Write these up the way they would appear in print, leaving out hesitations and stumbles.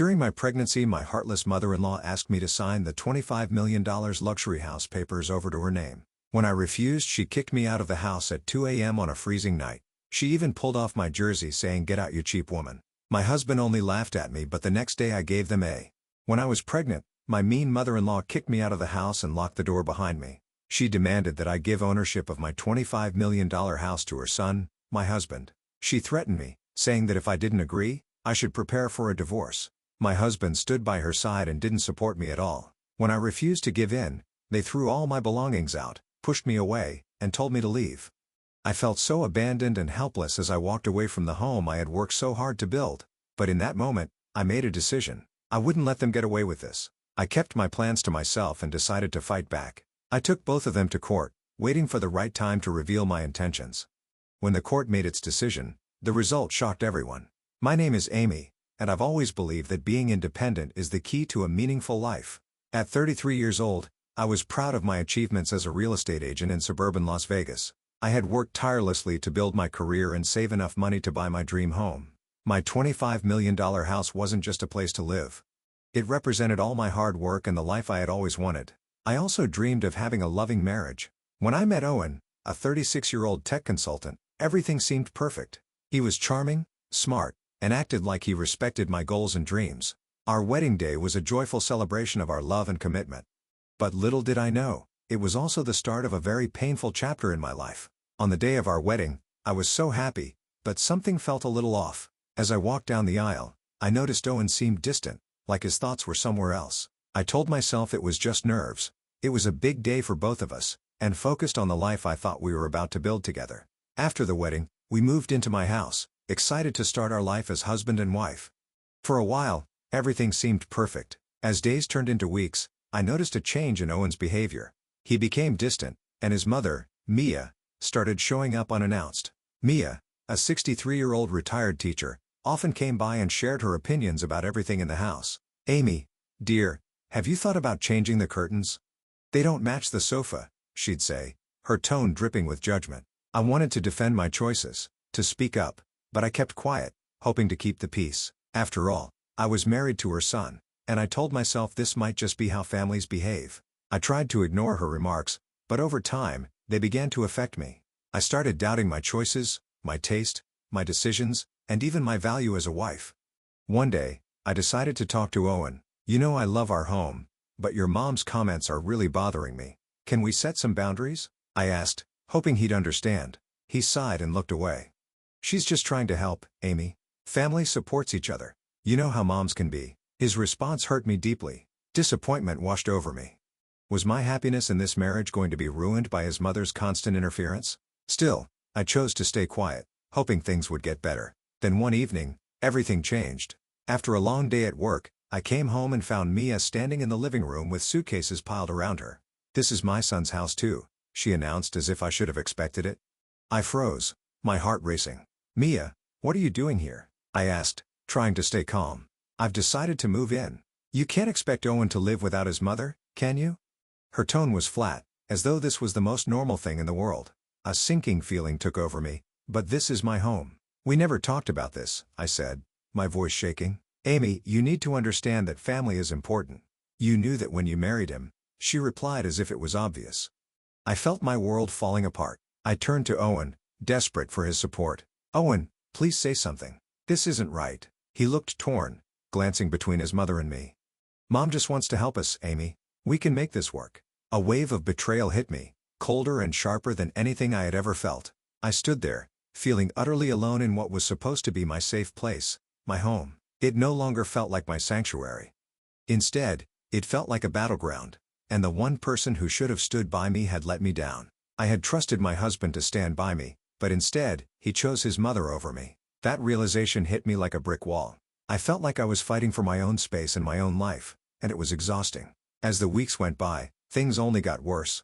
During my pregnancy, my heartless mother-in-law asked me to sign the $25 million luxury house papers over to her name. When I refused, she kicked me out of the house at 2 a.m. on a freezing night. She even pulled off my jersey saying, "Get out, you cheap woman." My husband only laughed at me, but the next day I gave them a. When I was pregnant, my mean mother-in-law kicked me out of the house and locked the door behind me. She demanded that I give ownership of my $25 million house to her son, my husband. She threatened me, saying that if I didn't agree, I should prepare for a divorce. My husband stood by her side and didn't support me at all. When I refused to give in, they threw all my belongings out, pushed me away, and told me to leave. I felt so abandoned and helpless as I walked away from the home I had worked so hard to build. But in that moment, I made a decision. I wouldn't let them get away with this. I kept my plans to myself and decided to fight back. I took both of them to court, waiting for the right time to reveal my intentions. When the court made its decision, the result shocked everyone. My name is Amy, and I've always believed that being independent is the key to a meaningful life. At 33 years old, I was proud of my achievements as a real estate agent in suburban Las Vegas. I had worked tirelessly to build my career and save enough money to buy my dream home. My $25 million house wasn't just a place to live. It represented all my hard work and the life I had always wanted. I also dreamed of having a loving marriage. When I met Owen, a 36-year-old tech consultant, everything seemed perfect. He was charming, smart, and acted like he respected my goals and dreams. Our wedding day was a joyful celebration of our love and commitment. But little did I know, it was also the start of a very painful chapter in my life. On the day of our wedding, I was so happy, but something felt a little off. As I walked down the aisle, I noticed Owen seemed distant, like his thoughts were somewhere else. I told myself it was just nerves. It was a big day for both of us, and focused on the life I thought we were about to build together. After the wedding, we moved into my house, excited to start our life as husband and wife. For a while, everything seemed perfect. As days turned into weeks, I noticed a change in Owen's behavior. He became distant, and his mother, Mia, started showing up unannounced. Mia, a 63-year-old retired teacher, often came by and shared her opinions about everything in the house. "Amy, dear, have you thought about changing the curtains? They don't match the sofa," she'd say, her tone dripping with judgment. I wanted to defend my choices, to speak up, but I kept quiet, hoping to keep the peace. After all, I was married to her son, and I told myself this might just be how families behave. I tried to ignore her remarks, but over time, they began to affect me. I started doubting my choices, my taste, my decisions, and even my value as a wife. One day, I decided to talk to Owen. "You know I love our home, but your mom's comments are really bothering me. Can we set some boundaries?" I asked, hoping he'd understand. He sighed and looked away. "She's just trying to help, Amy. Family supports each other. You know how moms can be." His response hurt me deeply. Disappointment washed over me. Was my happiness in this marriage going to be ruined by his mother's constant interference? Still, I chose to stay quiet, hoping things would get better. Then one evening, everything changed. After a long day at work, I came home and found Mia standing in the living room with suitcases piled around her. "This is my son's house too," she announced as if I should have expected it. I froze, my heart racing. "Mia, what are you doing here?" I asked, trying to stay calm. "I've decided to move in. You can't expect Owen to live without his mother, can you?" Her tone was flat, as though this was the most normal thing in the world. A sinking feeling took over me. "But this is my home. We never talked about this," I said, my voice shaking. "Amy, you need to understand that family is important. You knew that when you married him," she replied as if it was obvious. I felt my world falling apart. I turned to Owen, desperate for his support. "Owen, please say something. This isn't right." He looked torn, glancing between his mother and me. "Mom just wants to help us, Amy. We can make this work." A wave of betrayal hit me, colder and sharper than anything I had ever felt. I stood there, feeling utterly alone in what was supposed to be my safe place, my home. It no longer felt like my sanctuary. Instead, it felt like a battleground, and the one person who should have stood by me had let me down. I had trusted my husband to stand by me, but instead, he chose his mother over me. That realization hit me like a brick wall. I felt like I was fighting for my own space and my own life, and it was exhausting. As the weeks went by, things only got worse.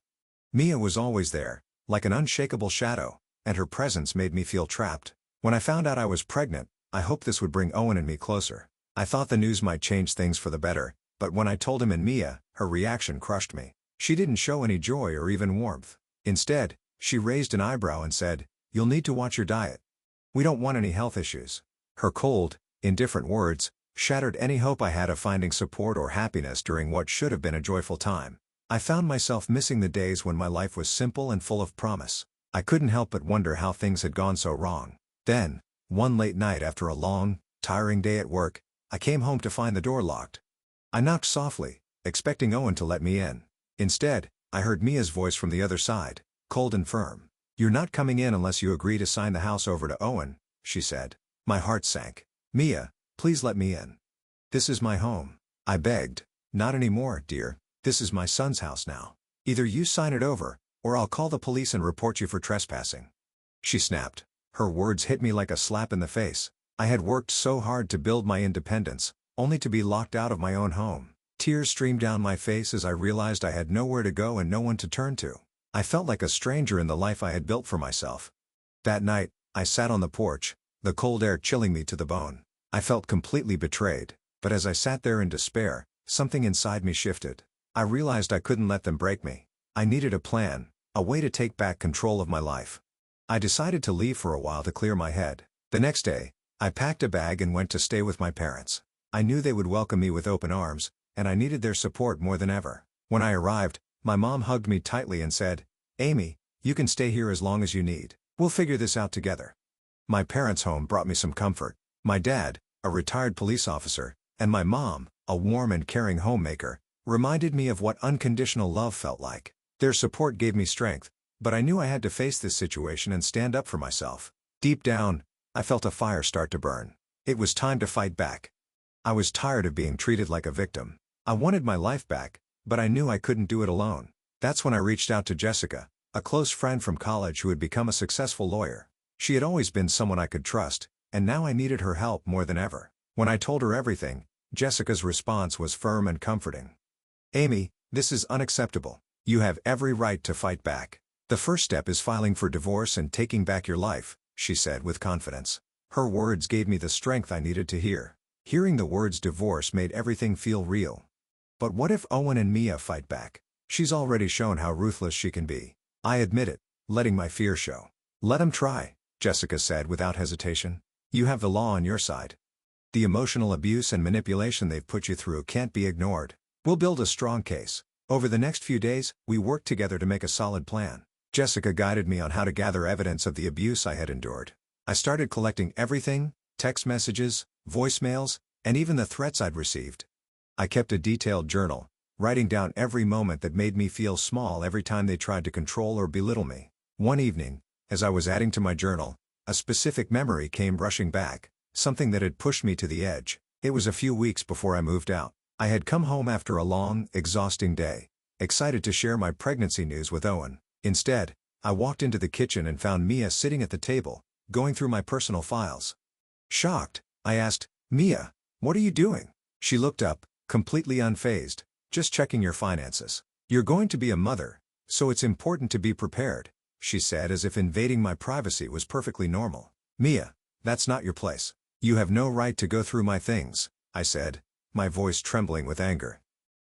Mia was always there, like an unshakable shadow, and her presence made me feel trapped. When I found out I was pregnant, I hoped this would bring Owen and me closer. I thought the news might change things for the better, but when I told him and Mia, her reaction crushed me. She didn't show any joy or even warmth. Instead, she raised an eyebrow and said, "You'll need to watch your diet. We don't want any health issues." Her cold, indifferent words shattered any hope I had of finding support or happiness during what should have been a joyful time. I found myself missing the days when my life was simple and full of promise. I couldn't help but wonder how things had gone so wrong. Then, one late night after a long, tiring day at work, I came home to find the door locked. I knocked softly, expecting Owen to let me in. Instead, I heard Mia's voice from the other side, cold and firm. "You're not coming in unless you agree to sign the house over to Owen," she said. My heart sank. "Mia, please let me in. This is my home," I begged. "Not anymore, dear. This is my son's house now. Either you sign it over, or I'll call the police and report you for trespassing." She snapped. Her words hit me like a slap in the face. I had worked so hard to build my independence, only to be locked out of my own home. Tears streamed down my face as I realized I had nowhere to go and no one to turn to. I felt like a stranger in the life I had built for myself. That night, I sat on the porch, the cold air chilling me to the bone. I felt completely betrayed, but as I sat there in despair, something inside me shifted. I realized I couldn't let them break me. I needed a plan, a way to take back control of my life. I decided to leave for a while to clear my head. The next day, I packed a bag and went to stay with my parents. I knew they would welcome me with open arms, and I needed their support more than ever. When I arrived, my mom hugged me tightly and said, "Amy, you can stay here as long as you need. We'll figure this out together." My parents' home brought me some comfort. My dad, a retired police officer, and my mom, a warm and caring homemaker, reminded me of what unconditional love felt like. Their support gave me strength, but I knew I had to face this situation and stand up for myself. Deep down, I felt a fire start to burn. It was time to fight back. I was tired of being treated like a victim. I wanted my life back, but I knew I couldn't do it alone. That's when I reached out to Jessica, a close friend from college who had become a successful lawyer. She had always been someone I could trust, and now I needed her help more than ever. When I told her everything, Jessica's response was firm and comforting. "Amy, this is unacceptable. You have every right to fight back. The first step is filing for divorce and taking back your life," she said with confidence. Her words gave me the strength I needed to hear. Hearing the words divorce made everything feel real. But what if Owen and Mia fight back? She's already shown how ruthless she can be. I admitted, letting my fear show. "Let him try," Jessica said without hesitation. "You have the law on your side. The emotional abuse and manipulation they've put you through can't be ignored. We'll build a strong case." Over the next few days, we worked together to make a solid plan. Jessica guided me on how to gather evidence of the abuse I had endured. I started collecting everything: text messages, voicemails, and even the threats I'd received. I kept a detailed journal, writing down every moment that made me feel small every time they tried to control or belittle me. One evening, as I was adding to my journal, a specific memory came rushing back, something that had pushed me to the edge. It was a few weeks before I moved out. I had come home after a long, exhausting day, excited to share my pregnancy news with Owen. Instead, I walked into the kitchen and found Mia sitting at the table, going through my personal files. Shocked, I asked, "Mia, what are you doing?" She looked up, completely unfazed. "Just checking your finances. You're going to be a mother, so it's important to be prepared," she said as if invading my privacy was perfectly normal. "Mia, that's not your place. You have no right to go through my things," I said, my voice trembling with anger.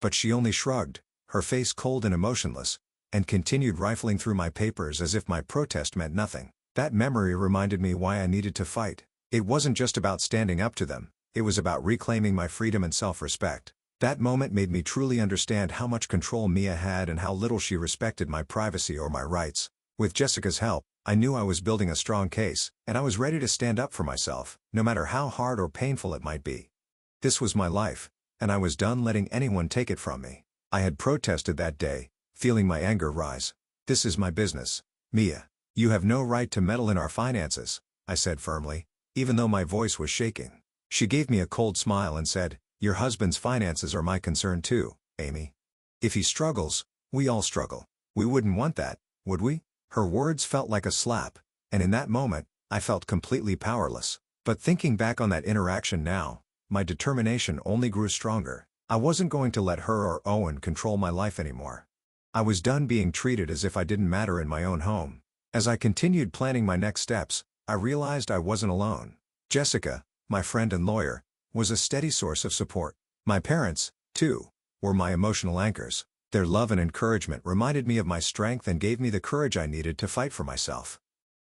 But she only shrugged, her face cold and emotionless, and continued rifling through my papers as if my protest meant nothing. That memory reminded me why I needed to fight. It wasn't just about standing up to them, it was about reclaiming my freedom and self-respect. That moment made me truly understand how much control Mia had and how little she respected my privacy or my rights. With Jessica's help, I knew I was building a strong case, and I was ready to stand up for myself, no matter how hard or painful it might be. This was my life, and I was done letting anyone take it from me. I had protested that day, feeling my anger rise. "This is my business, Mia. You have no right to meddle in our finances," I said firmly, even though my voice was shaking. She gave me a cold smile and said, "Your husband's finances are my concern too, Amy. If he struggles, we all struggle. We wouldn't want that, would we?" Her words felt like a slap, and in that moment, I felt completely powerless. But thinking back on that interaction now, my determination only grew stronger. I wasn't going to let her or Owen control my life anymore. I was done being treated as if I didn't matter in my own home. As I continued planning my next steps, I realized I wasn't alone. Jessica, my friend and lawyer, was a steady source of support. My parents, too, were my emotional anchors. Their love and encouragement reminded me of my strength and gave me the courage I needed to fight for myself.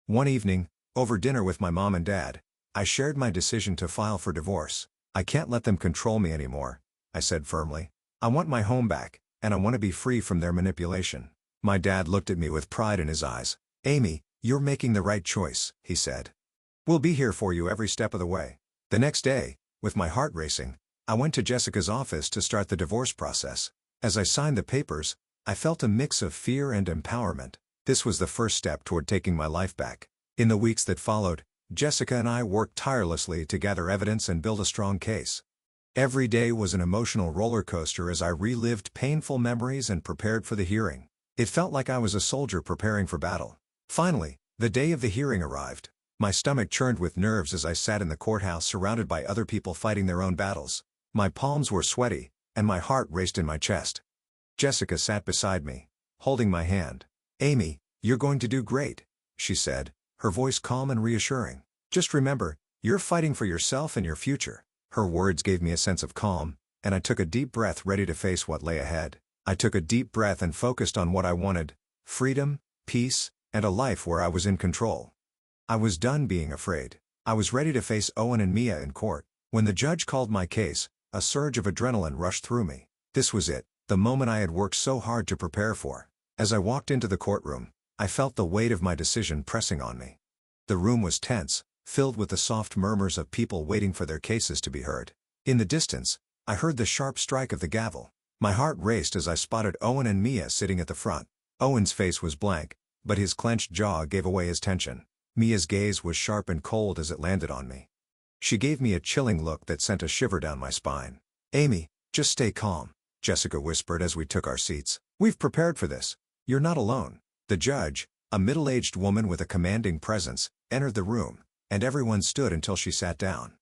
One evening, over dinner with my mom and dad, I shared my decision to file for divorce. I can't let them control me anymore, I said firmly. I want my home back, and I want to be free from their manipulation. My dad looked at me with pride in his eyes. Amy, you're making the right choice, he said. We'll be here for you every step of the way. The next day, with my heart racing, I went to Jessica's office to start the divorce process. As I signed the papers, I felt a mix of fear and empowerment. This was the first step toward taking my life back. In the weeks that followed, Jessica and I worked tirelessly to gather evidence and build a strong case. Every day was an emotional roller coaster as I relived painful memories and prepared for the hearing. It felt like I was a soldier preparing for battle. Finally, the day of the hearing arrived. My stomach churned with nerves as I sat in the courthouse surrounded by other people fighting their own battles. My palms were sweaty, and my heart raced in my chest. Jessica sat beside me, holding my hand. Amy, you're going to do great, she said, her voice calm and reassuring. Just remember, you're fighting for yourself and your future. Her words gave me a sense of calm, and I took a deep breath ready to face what lay ahead. I took a deep breath and focused on what I wanted: freedom, peace, and a life where I was in control. I was done being afraid. I was ready to face Owen and Mia in court. When the judge called my case, a surge of adrenaline rushed through me. This was it, the moment I had worked so hard to prepare for. As I walked into the courtroom, I felt the weight of my decision pressing on me. The room was tense, filled with the soft murmurs of people waiting for their cases to be heard. In the distance, I heard the sharp strike of the gavel. My heart raced as I spotted Owen and Mia sitting at the front. Owen's face was blank, but his clenched jaw gave away his tension. Mia's gaze was sharp and cold as it landed on me. She gave me a chilling look that sent a shiver down my spine. Amy, just stay calm, Jessica whispered as we took our seats. We've prepared for this. You're not alone. The judge, a middle-aged woman with a commanding presence, entered the room, and everyone stood until she sat down.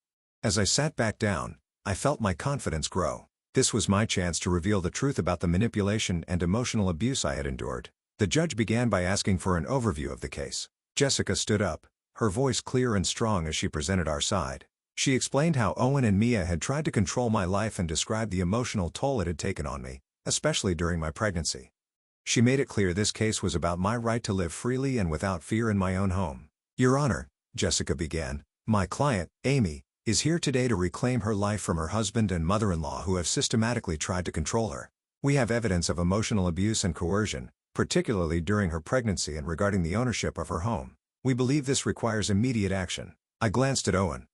As I sat back down, I felt my confidence grow. This was my chance to reveal the truth about the manipulation and emotional abuse I had endured. The judge began by asking for an overview of the case. Jessica stood up, her voice clear and strong as she presented our side. She explained how Owen and Mia had tried to control my life and described the emotional toll it had taken on me, especially during my pregnancy. She made it clear this case was about my right to live freely and without fear in my own home. Your Honor, Jessica began, my client, Amy, is here today to reclaim her life from her husband and mother-in-law who have systematically tried to control her. We have evidence of emotional abuse and coercion, particularly during her pregnancy and regarding the ownership of her home. We believe this requires immediate action. I glanced at Owen.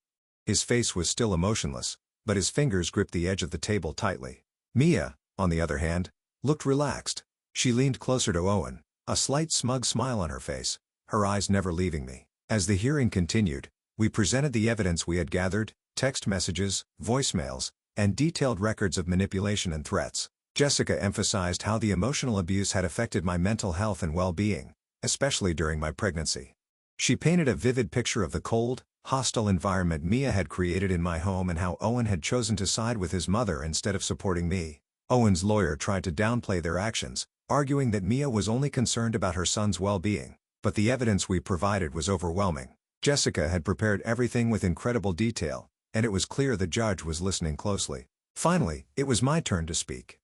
His face was still emotionless, but his fingers gripped the edge of the table tightly. Mia, on the other hand, looked relaxed. She leaned closer to Owen, a slight smug smile on her face, her eyes never leaving me. As the hearing continued, we presented the evidence we had gathered: text messages, voicemails, and detailed records of manipulation and threats. Jessica emphasized how the emotional abuse had affected my mental health and well-being, especially during my pregnancy. She painted a vivid picture of the cold, hostile environment Mia had created in my home and how Owen had chosen to side with his mother instead of supporting me. Owen's lawyer tried to downplay their actions, arguing that Mia was only concerned about her son's well-being, but the evidence we provided was overwhelming. Jessica had prepared everything with incredible detail, and it was clear the judge was listening closely. Finally, it was my turn to speak.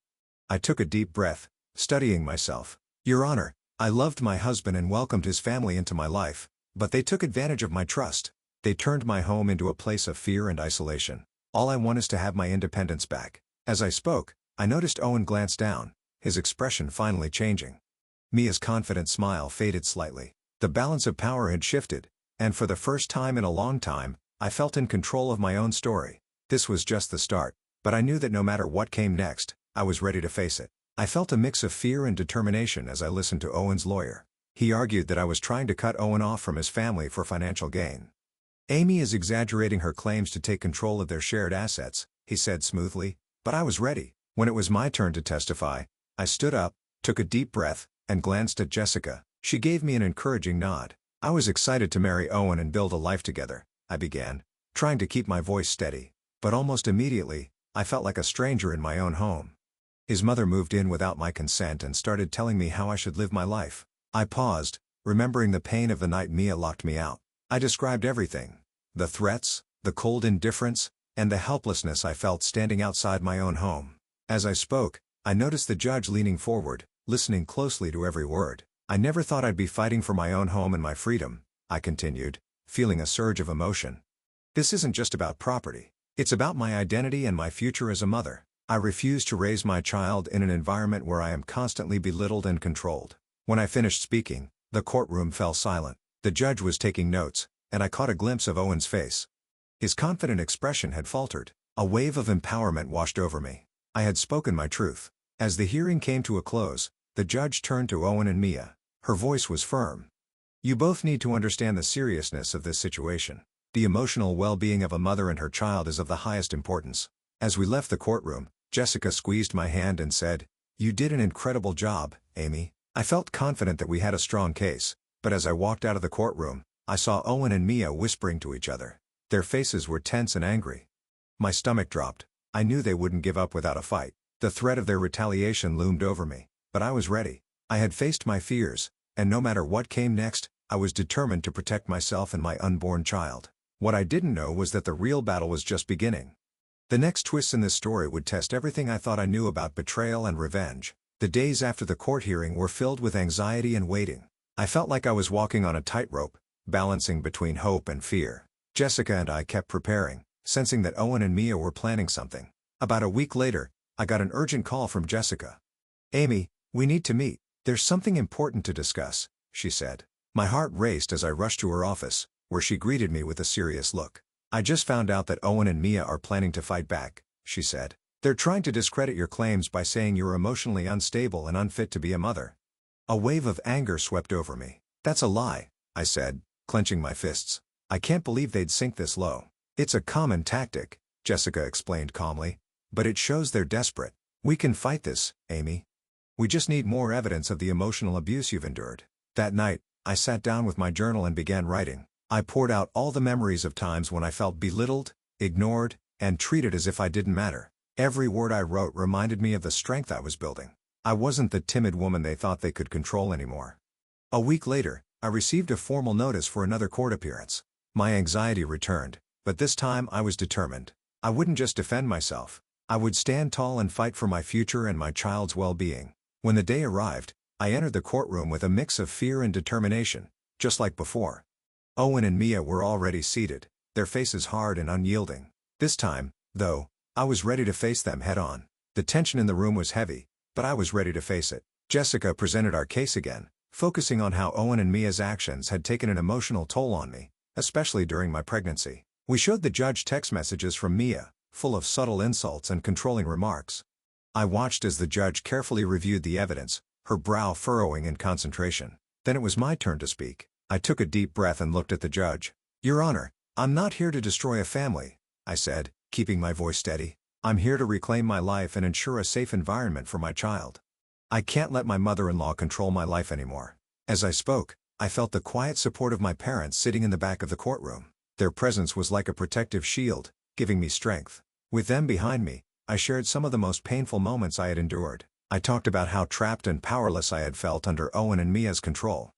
I took a deep breath, studying myself. Your Honor, I loved my husband and welcomed his family into my life, but they took advantage of my trust. They turned my home into a place of fear and isolation. All I want is to have my independence back. As I spoke, I noticed Owen glance down, his expression finally changing. Mia's confident smile faded slightly. The balance of power had shifted, and for the first time in a long time, I felt in control of my own story. This was just the start, but I knew that no matter what came next, I was ready to face it. I felt a mix of fear and determination as I listened to Owen's lawyer. He argued that I was trying to cut Owen off from his family for financial gain. Amy is exaggerating her claims to take control of their shared assets, he said smoothly, but I was ready. When it was my turn to testify, I stood up, took a deep breath, and glanced at Jessica. She gave me an encouraging nod. I was excited to marry Owen and build a life together, I began, trying to keep my voice steady. But almost immediately, I felt like a stranger in my own home. His mother moved in without my consent and started telling me how I should live my life. I paused, remembering the pain of the night Mia locked me out. I described everything: the threats, the cold indifference, and the helplessness I felt standing outside my own home. As I spoke, I noticed the judge leaning forward, listening closely to every word. I never thought I'd be fighting for my own home and my freedom, I continued, feeling a surge of emotion. This isn't just about property. It's about my identity and my future as a mother. I refuse to raise my child in an environment where I am constantly belittled and controlled. When I finished speaking, the courtroom fell silent. The judge was taking notes, and I caught a glimpse of Owen's face. His confident expression had faltered. A wave of empowerment washed over me. I had spoken my truth. As the hearing came to a close, the judge turned to Owen and Mia. Her voice was firm. You both need to understand the seriousness of this situation. The emotional well-being of a mother and her child is of the highest importance. As we left the courtroom, Jessica squeezed my hand and said, "You did an incredible job, Amy." I felt confident that we had a strong case, but as I walked out of the courtroom, I saw Owen and Mia whispering to each other. Their faces were tense and angry. My stomach dropped. I knew they wouldn't give up without a fight. The threat of their retaliation loomed over me, but I was ready. I had faced my fears, and no matter what came next, I was determined to protect myself and my unborn child. What I didn't know was that the real battle was just beginning. The next twists in this story would test everything I thought I knew about betrayal and revenge. The days after the court hearing were filled with anxiety and waiting. I felt like I was walking on a tightrope, balancing between hope and fear. Jessica and I kept preparing, sensing that Owen and Mia were planning something. About a week later, I got an urgent call from Jessica. "Amy, we need to meet. There's something important to discuss," she said. My heart raced as I rushed to her office, where she greeted me with a serious look. "I just found out that Owen and Mia are planning to fight back," she said. "They're trying to discredit your claims by saying you're emotionally unstable and unfit to be a mother." A wave of anger swept over me. "That's a lie," I said, clenching my fists. "I can't believe they'd sink this low." "It's a common tactic," Jessica explained calmly, "but it shows they're desperate. We can fight this, Amy. We just need more evidence of the emotional abuse you've endured." That night, I sat down with my journal and began writing. I poured out all the memories of times when I felt belittled, ignored, and treated as if I didn't matter. Every word I wrote reminded me of the strength I was building. I wasn't the timid woman they thought they could control anymore. A week later, I received a formal notice for another court appearance. My anxiety returned, but this time I was determined. I wouldn't just defend myself. I would stand tall and fight for my future and my child's well-being. When the day arrived, I entered the courtroom with a mix of fear and determination, just like before. Owen and Mia were already seated, their faces hard and unyielding. This time, though, I was ready to face them head-on. The tension in the room was heavy, but I was ready to face it. Jessica presented our case again, focusing on how Owen and Mia's actions had taken an emotional toll on me, especially during my pregnancy. We showed the judge text messages from Mia, full of subtle insults and controlling remarks. I watched as the judge carefully reviewed the evidence, her brow furrowing in concentration. Then it was my turn to speak. I took a deep breath and looked at the judge. "Your Honor, I'm not here to destroy a family," I said, keeping my voice steady. "I'm here to reclaim my life and ensure a safe environment for my child. I can't let my mother-in-law control my life anymore." As I spoke, I felt the quiet support of my parents sitting in the back of the courtroom. Their presence was like a protective shield, giving me strength. With them behind me, I shared some of the most painful moments I had endured. I talked about how trapped and powerless I had felt under Owen and Mia's control.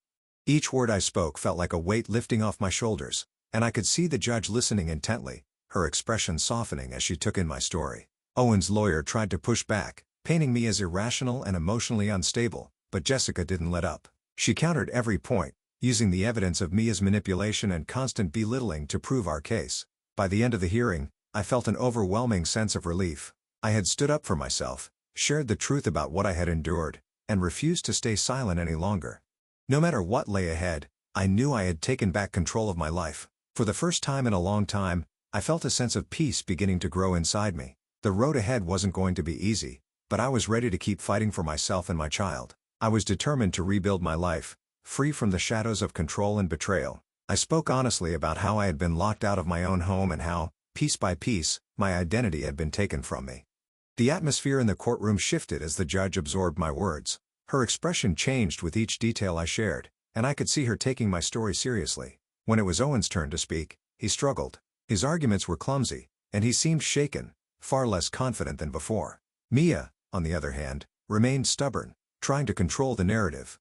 Each word I spoke felt like a weight lifting off my shoulders, and I could see the judge listening intently, her expression softening as she took in my story. Owen's lawyer tried to push back, painting me as irrational and emotionally unstable, but Jessica didn't let up. She countered every point, using the evidence of Mia's manipulation and constant belittling to prove our case. By the end of the hearing, I felt an overwhelming sense of relief. I had stood up for myself, shared the truth about what I had endured, and refused to stay silent any longer. No matter what lay ahead, I knew I had taken back control of my life. For the first time in a long time, I felt a sense of peace beginning to grow inside me. The road ahead wasn't going to be easy, but I was ready to keep fighting for myself and my child. I was determined to rebuild my life, free from the shadows of control and betrayal. I spoke honestly about how I had been locked out of my own home and how, piece by piece, my identity had been taken from me. The atmosphere in the courtroom shifted as the judge absorbed my words. Her expression changed with each detail I shared, and I could see her taking my story seriously. When it was Owen's turn to speak, he struggled. His arguments were clumsy, and he seemed shaken, far less confident than before. Mia, on the other hand, remained stubborn, trying to control the narrative.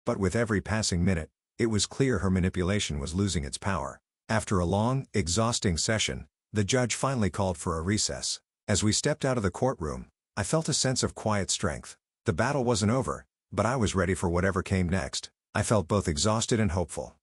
But with every passing minute, it was clear her manipulation was losing its power. After a long, exhausting session, the judge finally called for a recess. As we stepped out of the courtroom, I felt a sense of quiet strength. The battle wasn't over, but I was ready for whatever came next. I felt both exhausted and hopeful.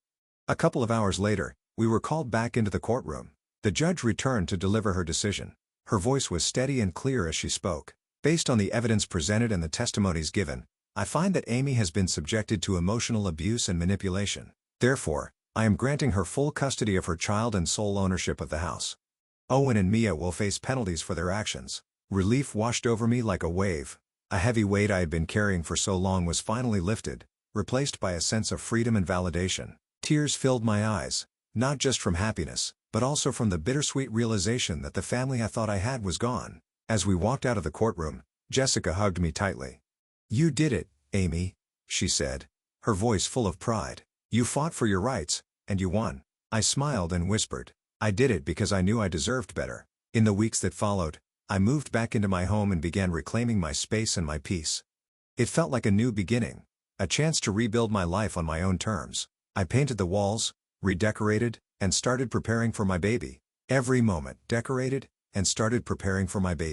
A couple of hours later, we were called back into the courtroom. The judge returned to deliver her decision. Her voice was steady and clear as she spoke. Based on the evidence presented and the testimonies given, I find that Amy has been subjected to emotional abuse and manipulation. Therefore, I am granting her full custody of her child and sole ownership of the house. Owen and Mia will face penalties for their actions. Relief washed over me like a wave. A heavy weight I had been carrying for so long was finally lifted, replaced by a sense of freedom and validation. Tears filled my eyes, not just from happiness, but also from the bittersweet realization that the family I thought I had was gone. As we walked out of the courtroom, Jessica hugged me tightly. "You did it, Amy," she said, her voice full of pride. "You fought for your rights, and you won." I smiled and whispered, "I did it because I knew I deserved better." In the weeks that followed, I moved back into my home and began reclaiming my space and my peace. It felt like a new beginning, a chance to rebuild my life on my own terms. I painted the walls, redecorated, and started preparing for my baby. Every moment decorated, and started preparing for my baby.